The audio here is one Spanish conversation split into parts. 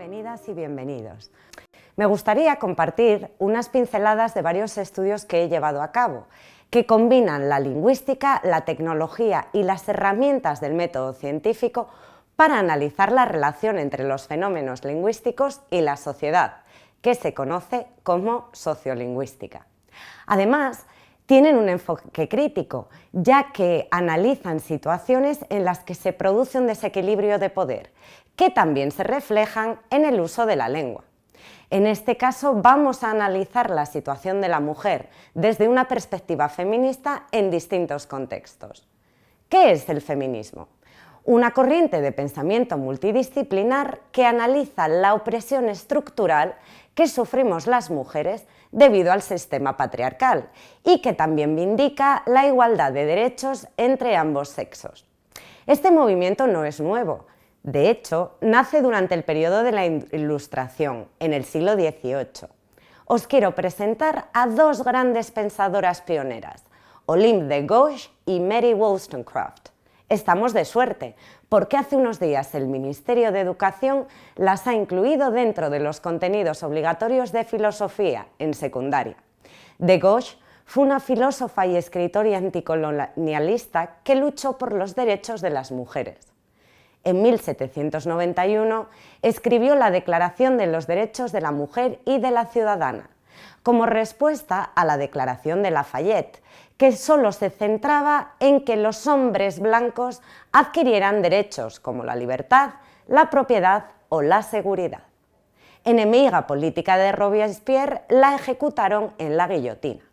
Bienvenidas y bienvenidos. Me gustaría compartir unas pinceladas de varios estudios que he llevado a cabo, que combinan la lingüística, la tecnología y las herramientas del método científico para analizar la relación entre los fenómenos lingüísticos y la sociedad, que se conoce como sociolingüística. Además, tienen un enfoque crítico, ya que analizan situaciones en las que se produce un desequilibrio de poder, que también se reflejan en el uso de la lengua. En este caso vamos a analizar la situación de la mujer desde una perspectiva feminista en distintos contextos. ¿Qué es el feminismo? Una corriente de pensamiento multidisciplinar que analiza la opresión estructural que sufrimos las mujeres debido al sistema patriarcal y que también vindica la igualdad de derechos entre ambos sexos. Este movimiento no es nuevo. De hecho, nace durante el periodo de la Ilustración, en el siglo XVIII. Os quiero presentar a dos grandes pensadoras pioneras, Olympe de Gouges y Mary Wollstonecraft. Estamos de suerte, porque hace unos días el Ministerio de Educación las ha incluido dentro de los contenidos obligatorios de filosofía en secundaria. De Gouges fue una filósofa y escritora anticolonialista que luchó por los derechos de las mujeres. En 1791 escribió la Declaración de los Derechos de la Mujer y de la Ciudadana, como respuesta a la Declaración de Lafayette, que solo se centraba en que los hombres blancos adquirieran derechos como la libertad, la propiedad o la seguridad. Enemiga política de Robespierre, la ejecutaron en la guillotina.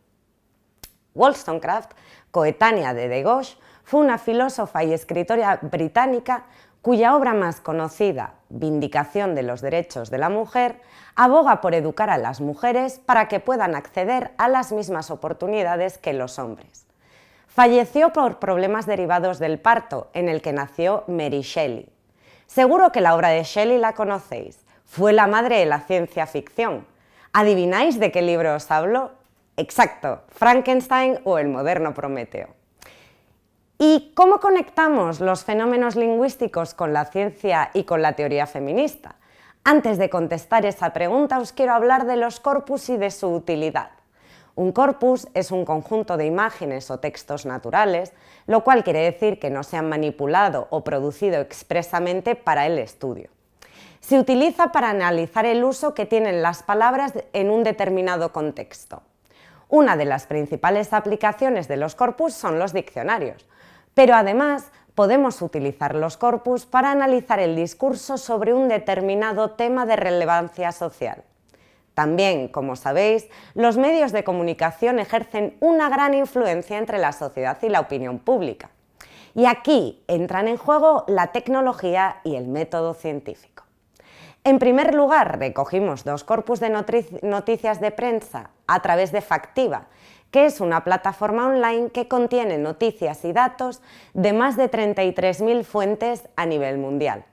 Wollstonecraft, coetánea de Gouges, fue una filósofa y escritora británica cuya obra más conocida, Vindicación de los Derechos de la Mujer, aboga por educar a las mujeres para que puedan acceder a las mismas oportunidades que los hombres. Falleció por problemas derivados del parto, en el que nació Mary Shelley. Seguro que la obra de Shelley la conocéis. Fue la madre de la ciencia ficción. ¿Adivináis de qué libro os hablo? Exacto, Frankenstein o el moderno Prometeo. ¿Y cómo conectamos los fenómenos lingüísticos con la ciencia y con la teoría feminista? Antes de contestar esa pregunta, os quiero hablar de los corpus y de su utilidad. Un corpus es un conjunto de imágenes o textos naturales, lo cual quiere decir que no se han manipulado o producido expresamente para el estudio. Se utiliza para analizar el uso que tienen las palabras en un determinado contexto. Una de las principales aplicaciones de los corpus son los diccionarios, pero además podemos utilizar los corpus para analizar el discurso sobre un determinado tema de relevancia social. También, como sabéis, los medios de comunicación ejercen una gran influencia entre la sociedad y la opinión pública. Y aquí entran en juego la tecnología y el método científico. En primer lugar, recogimos dos corpus de noticias de prensa a través de Factiva, que es una plataforma online que contiene noticias y datos de más de 33.000 fuentes a nivel mundial.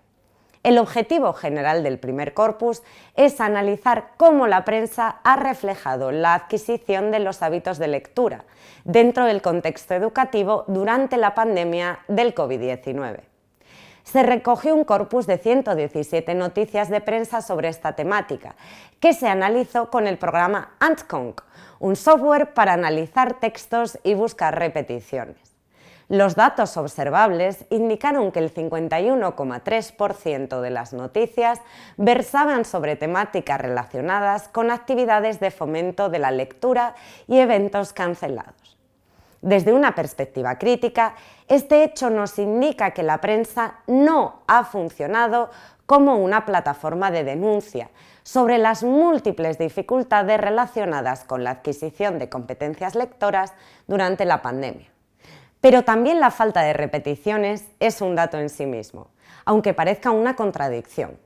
El objetivo general del primer corpus es analizar cómo la prensa ha reflejado la adquisición de los hábitos de lectura dentro del contexto educativo durante la pandemia del COVID-19. Se recogió un corpus de 117 noticias de prensa sobre esta temática, que se analizó con el programa AntConc, un software para analizar textos y buscar repeticiones. Los datos observables indicaron que el 51,3% de las noticias versaban sobre temáticas relacionadas con actividades de fomento de la lectura y eventos cancelados. Desde una perspectiva crítica, este hecho nos indica que la prensa no ha funcionado como una plataforma de denuncia sobre las múltiples dificultades relacionadas con la adquisición de competencias lectoras durante la pandemia. Pero también la falta de repeticiones es un dato en sí mismo, aunque parezca una contradicción.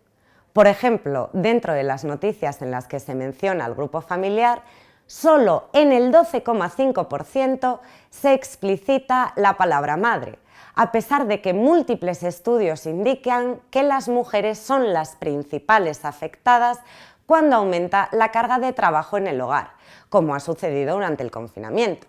Por ejemplo, dentro de las noticias en las que se menciona al grupo familiar, solo en el 12,5% se explicita la palabra madre, a pesar de que múltiples estudios indican que las mujeres son las principales afectadas cuando aumenta la carga de trabajo en el hogar, como ha sucedido durante el confinamiento.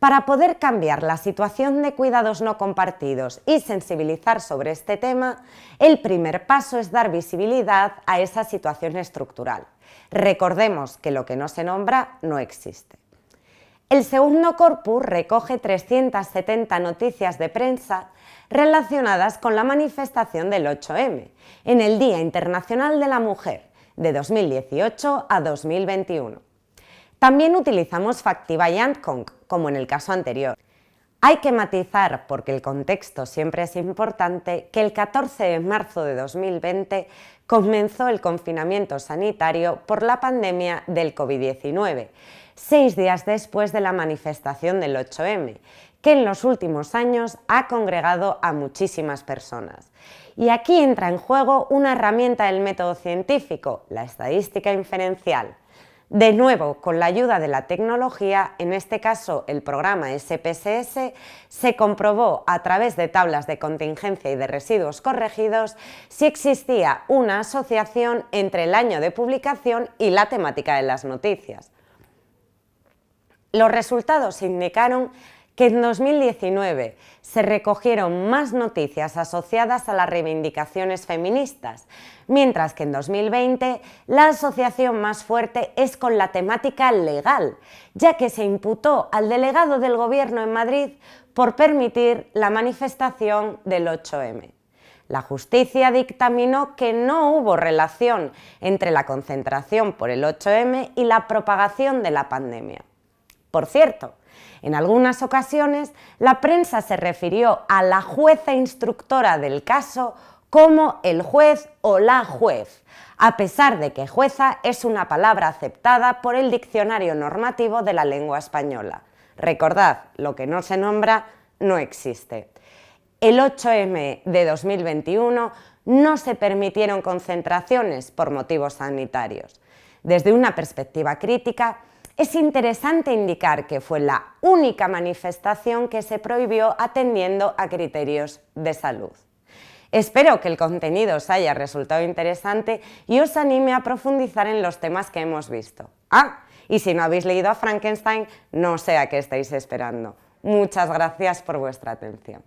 Para poder cambiar la situación de cuidados no compartidos y sensibilizar sobre este tema, el primer paso es dar visibilidad a esa situación estructural. Recordemos que lo que no se nombra no existe. El segundo corpus recoge 370 noticias de prensa relacionadas con la manifestación del 8M, en el Día Internacional de la Mujer, de 2018 a 2021. También utilizamos Factiva y Antcong, como en el caso anterior. Hay que matizar, porque el contexto siempre es importante, que el 14 de marzo de 2020 comenzó el confinamiento sanitario por la pandemia del COVID-19, 6 días después de la manifestación del 8M, que en los últimos años ha congregado a muchísimas personas. Y aquí entra en juego una herramienta del método científico, la estadística inferencial. De nuevo, con la ayuda de la tecnología, en este caso el programa SPSS, se comprobó a través de tablas de contingencia y de residuos corregidos si existía una asociación entre el año de publicación y la temática de las noticias. Los resultados indicaron que en 2019 se recogieron más noticias asociadas a las reivindicaciones feministas, mientras que en 2020 la asociación más fuerte es con la temática legal, ya que se imputó al delegado del Gobierno en Madrid por permitir la manifestación del 8M. La justicia dictaminó que no hubo relación entre la concentración por el 8M y la propagación de la pandemia. Por cierto, en algunas ocasiones la prensa se refirió a la jueza instructora del caso como el juez o la juez, a pesar de que jueza es una palabra aceptada por el Diccionario Normativo de la Lengua Española. Recordad, lo que no se nombra no existe. El 8M de 2021 no se permitieron concentraciones por motivos sanitarios. Desde una perspectiva crítica, es interesante indicar que fue la única manifestación que se prohibió atendiendo a criterios de salud. Espero que el contenido os haya resultado interesante y os anime a profundizar en los temas que hemos visto. Y si no habéis leído a Frankenstein, no sé a qué estáis esperando. Muchas gracias por vuestra atención.